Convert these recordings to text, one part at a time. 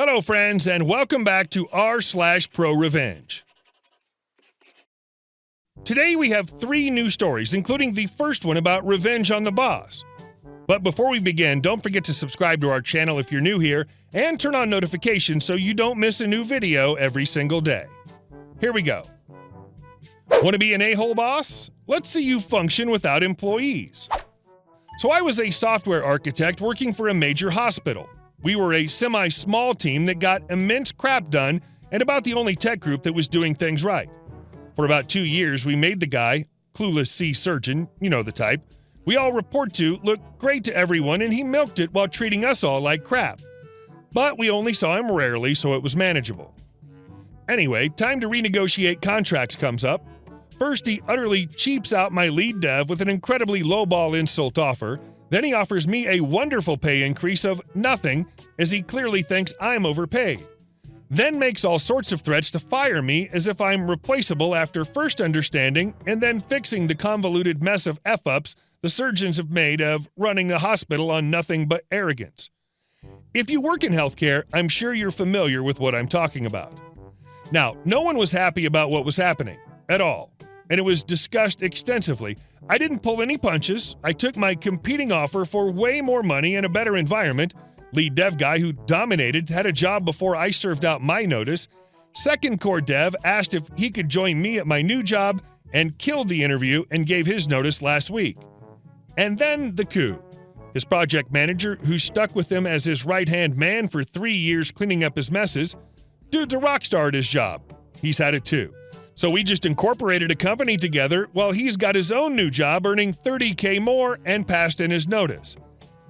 Hello, friends, and welcome back to r/ProRevenge. Today we have 3 new stories, including the first one about revenge on the boss. But before we begin, don't forget to subscribe to our channel if you're new here, and turn on notifications so you don't miss a new video every single day. Here we go. Want to be an a-hole boss? Let's see you function without employees. So I was a software architect working for a major hospital. We were a semi-small team that got immense crap done and about the only tech group that was doing things right. For about 2 years, we made the guy, clueless C-surgeon, you know the type, we all report to look great to everyone, and he milked it while treating us all like crap. But we only saw him rarely, so it was manageable. Anyway, time to renegotiate contracts comes up. First, he utterly cheaps out my lead dev with an incredibly lowball insult offer. Then he offers me a wonderful pay increase of nothing, as he clearly thinks I'm overpaid. Then makes all sorts of threats to fire me as if I'm replaceable after first understanding and then fixing the convoluted mess of F-ups the surgeons have made of running a hospital on nothing but arrogance. If you work in healthcare, I'm sure you're familiar with what I'm talking about. Now, no one was happy about what was happening, at all, and it was discussed extensively. I didn't pull any punches. I took my competing offer for way more money and a better environment. Lead dev guy who dominated had a job before I served out my notice. Second core dev asked if he could join me at my new job and killed the interview and gave his notice last week. And then the coup. His project manager, who stuck with him as his right-hand man for 3 years cleaning up his messes, dude's a rock star at his job. He's had it too. So we just incorporated a company together while he's got his own new job earning $30K more and passed in his notice.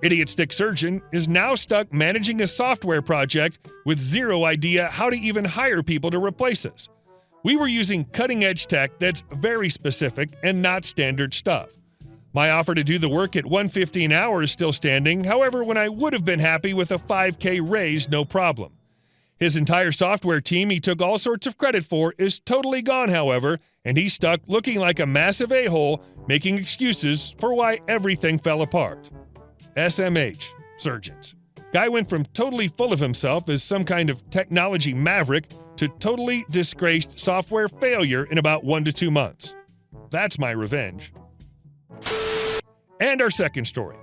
Idiot stick surgeon is now stuck managing a software project with zero idea how to even hire people to replace us. We were using cutting-edge tech that's very specific and not standard stuff. My offer to do the work at $150 an hour is still standing, however, when I would have been happy with a $5K raise, no problem. His entire software team he took all sorts of credit for is totally gone, however, and he's stuck looking like a massive a-hole, making excuses for why everything fell apart. SMH, surgeons. Guy went from totally full of himself as some kind of technology maverick to totally disgraced software failure in about 1 to 2 months. That's my revenge. And our second story.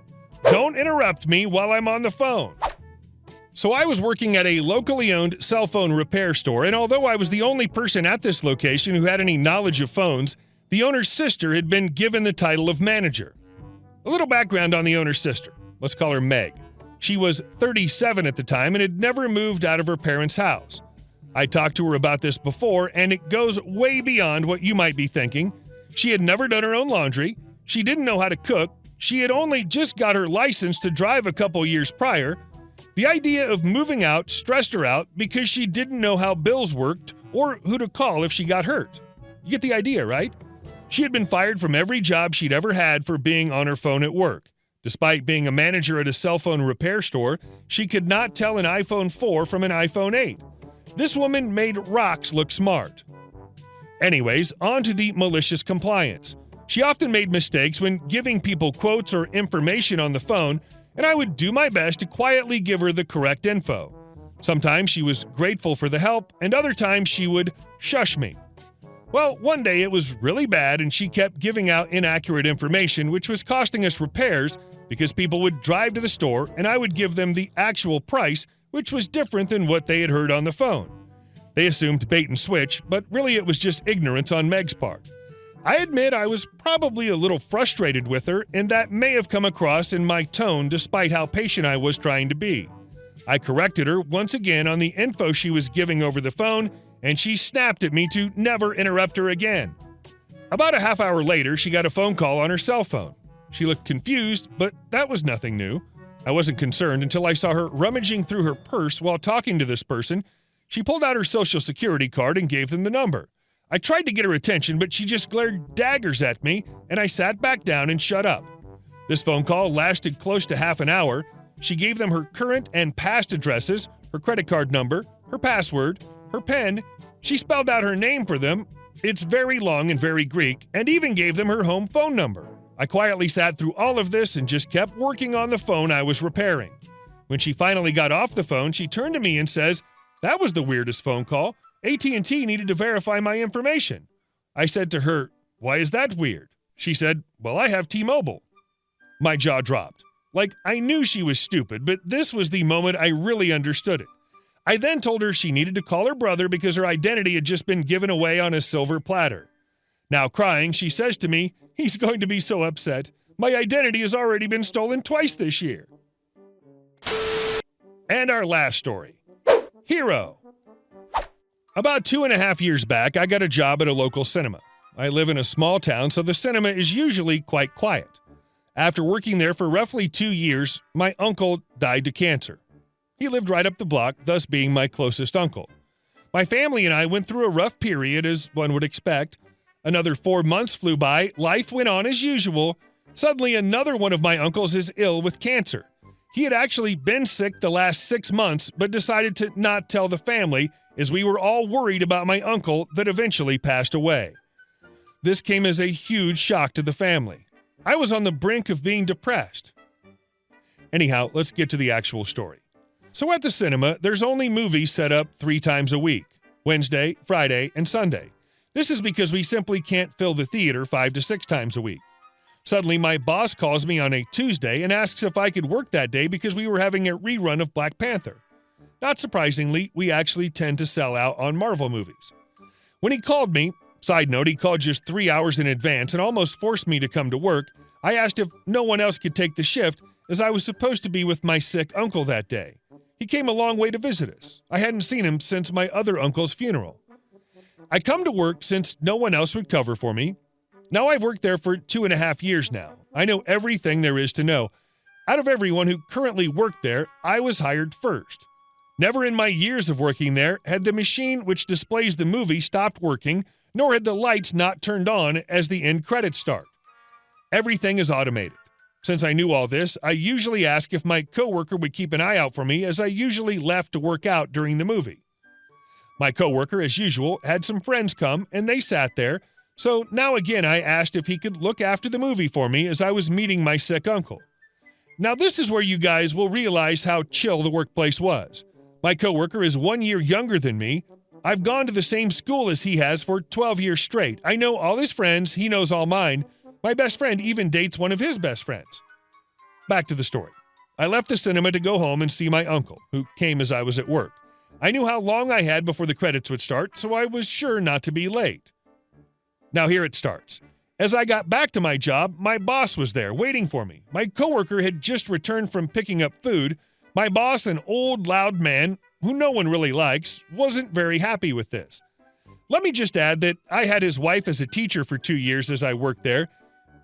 Don't interrupt me while I'm on the phone. So I was working at a locally owned cell phone repair store, and although I was the only person at this location who had any knowledge of phones, the owner's sister had been given the title of manager. A little background on the owner's sister. Let's call her Meg. She was 37 at the time and had never moved out of her parents' house. I talked to her about this before, and it goes way beyond what you might be thinking. She had never done her own laundry. She didn't know how to cook. She had only just got her license to drive a couple years prior. The idea of moving out stressed her out because she didn't know how bills worked or who to call if she got hurt. You get the idea, right? She had been fired from every job she'd ever had for being on her phone at work. Despite being a manager at a cell phone repair store, she could not tell an iPhone 4 from an iPhone 8. This woman made rocks look smart. Anyways, on to the malicious compliance. She often made mistakes when giving people quotes or information on the phone, and I would do my best to quietly give her the correct info. Sometimes she was grateful for the help, and other times she would shush me. Well, one day it was really bad, and she kept giving out inaccurate information, which was costing us repairs because people would drive to the store and I would give them the actual price, which was different than what they had heard on the phone. They assumed bait and switch, but really it was just ignorance on Meg's part. I admit I was probably a little frustrated with her, and that may have come across in my tone despite how patient I was trying to be. I corrected her once again on the info she was giving over the phone, and she snapped at me to never interrupt her again. About a half hour later, she got a phone call on her cell phone. She looked confused, but that was nothing new. I wasn't concerned until I saw her rummaging through her purse while talking to this person. She pulled out her social security card and gave them the number. I tried to get her attention, but she just glared daggers at me, and I sat back down and shut up. This phone call lasted close to half an hour. She gave them her current and past addresses, her credit card number, her password, her PIN. She spelled out her name for them. It's very long and very Greek, and even gave them her home phone number. I quietly sat through all of this and just kept working on the phone I was repairing. When she finally got off the phone, she turned to me and says, "That was the weirdest phone call. AT&T needed to verify my information." I said to her, "Why is that weird?" She said, "Well, I have T-Mobile." My jaw dropped. Like, I knew she was stupid, but this was the moment I really understood it. I then told her she needed to call her brother because her identity had just been given away on a silver platter. Now crying, she says to me, "He's going to be so upset. My identity has already been stolen twice this year." And our last story. Hero. About 2.5 years back, I got a job at a local cinema. I live in a small town, so the cinema is usually quite quiet. After working there for roughly 2 years, my uncle died to cancer. He lived right up the block, thus being my closest uncle. My family and I went through a rough period, as one would expect. Another 4 months flew by, life went on as usual. Suddenly, another one of my uncles is ill with cancer. He had actually been sick the last 6 months, but decided to not tell the family, as we were all worried about my uncle that eventually passed away. This came as a huge shock to the family. I was on the brink of being depressed. Anyhow, let's get to the actual story. So at the cinema, there's only movies set up 3 times a week: Wednesday, Friday, and Sunday. This is because we simply can't fill the theater 5 to 6 times a week. Suddenly, my boss calls me on a Tuesday and asks if I could work that day because we were having a rerun of Black Panther. Not surprisingly, we actually tend to sell out on Marvel movies. When he called me, side note, he called just 3 hours in advance and almost forced me to come to work. I asked if no one else could take the shift, as I was supposed to be with my sick uncle that day. He came a long way to visit us. I hadn't seen him since my other uncle's funeral. I come to work since no one else would cover for me. Now I've worked there for 2.5 years now. I know everything there is to know. Out of everyone who currently worked there, I was hired first. Never in my years of working there had the machine which displays the movie stopped working, nor had the lights not turned on as the end credits start. Everything is automated. Since I knew all this, I usually asked if my coworker would keep an eye out for me, as I usually left to work out during the movie. My coworker, as usual, had some friends come, and they sat there, so now again I asked if he could look after the movie for me as I was meeting my sick uncle. Now this is where you guys will realize how chill the workplace was. My coworker is 1 year younger than me. I've gone to the same school as he has for 12 years straight. I know all his friends, he knows all mine. My best friend even dates one of his best friends. Back to the story. I left the cinema to go home and see my uncle, who came as I was at work. I knew how long I had before the credits would start, so I was sure not to be late. Now here it starts. As I got back to my job, my boss was there waiting for me. My coworker had just returned from picking up food. My boss, an old, loud man who no one really likes, wasn't very happy with this. Let me just add that I had his wife as a teacher for 2 years as I worked there.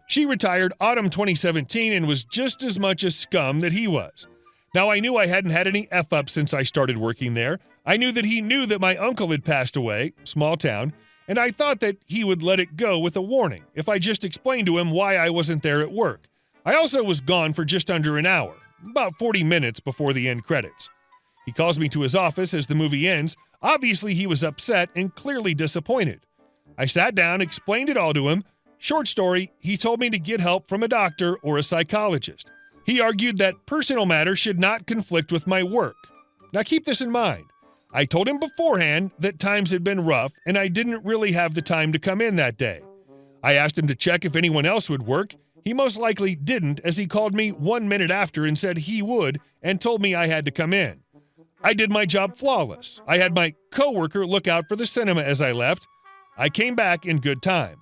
She retired autumn 2017 and was just as much a scum that he was. Now, I knew I hadn't had any F-ups since I started working there. I knew that he knew that my uncle had passed away, small town, and I thought that he would let it go with a warning if I just explained to him why I wasn't there at work. I also was gone for just under an hour, about 40 minutes before the end credits. He calls me to his office as the movie ends. Obviously, he was upset and clearly disappointed. I sat down, explained it all to him. Short story, he told me to get help from a doctor or a psychologist. He argued that personal matters should not conflict with my work. Now keep this in mind. I told him beforehand that times had been rough and I didn't really have the time to come in that day. I asked him to check if anyone else would work. He most likely didn't, as he called me 1 minute after and said he would and told me I had to come in. I did my job flawless. I had my coworker look out for the cinema as I left. I came back in good time.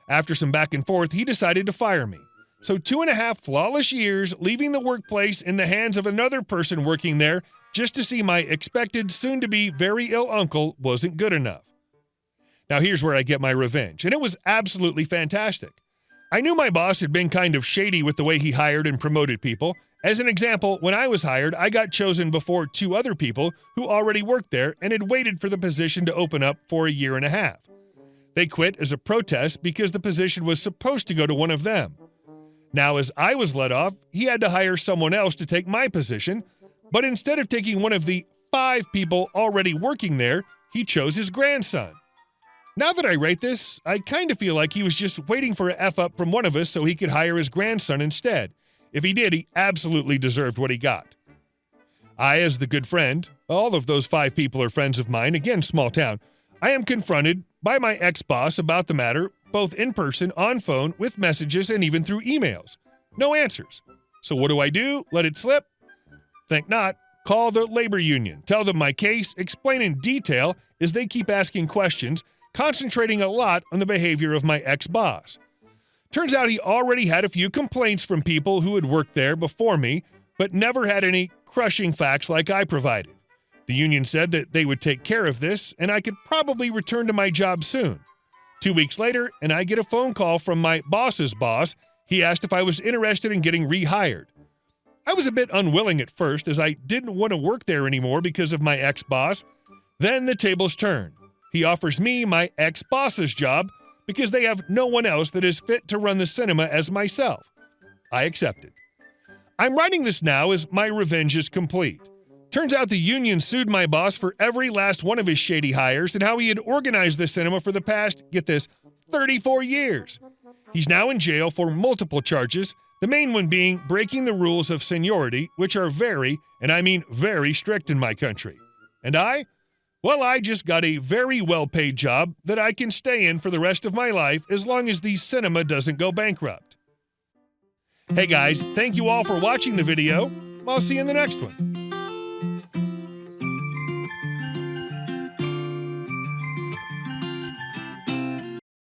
After some back and forth, he decided to fire me. So 2.5 flawless years leaving the workplace in the hands of another person working there just to see my expected soon-to-be very ill uncle wasn't good enough. Now here's where I get my revenge, and it was absolutely fantastic. I knew my boss had been kind of shady with the way he hired and promoted people. As an example, when I was hired, I got chosen before 2 other people who already worked there and had waited for the position to open up for 1.5 years. They quit as a protest because the position was supposed to go to one of them. Now, as I was let off, he had to hire someone else to take my position, but instead of taking one of the 5 people already working there, he chose his grandson. Now that I rate this, I kind of feel like he was just waiting for an F-up from one of us so he could hire his grandson instead. If he did, he absolutely deserved what he got. I, as the good friend, all of those 5 people are friends of mine, again, small town, I am confronted by my ex-boss about the matter, both in person, on phone, with messages, and even through emails. No answers. So what do? Let it slip? Think not. Call the labor union. Tell them my case, explain in detail as they keep asking questions, concentrating a lot on the behavior of my ex-boss. Turns out he already had a few complaints from people who had worked there before me, but never had any crushing facts like I provided. The union said that they would take care of this, and I could probably return to my job soon. 2 weeks later, and I get a phone call from my boss's boss. He asked if I was interested in getting rehired. I was a bit unwilling at first, as I didn't want to work there anymore because of my ex-boss. Then the tables turn. He offers me my ex-boss's job because they have no one else that is fit to run the cinema as myself. I accepted. I'm writing this now as my revenge is complete. Turns out the union sued my boss for every last one of his shady hires and how he had organized the cinema for the past, get this, 34 years. He's now in jail for multiple charges, the main one being breaking the rules of seniority, which are very, and I mean very strict in my country. And I? Well, I just got a very well-paid job that I can stay in for the rest of my life as long as the cinema doesn't go bankrupt. Hey guys, thank you all for watching the video. I'll see you in the next one.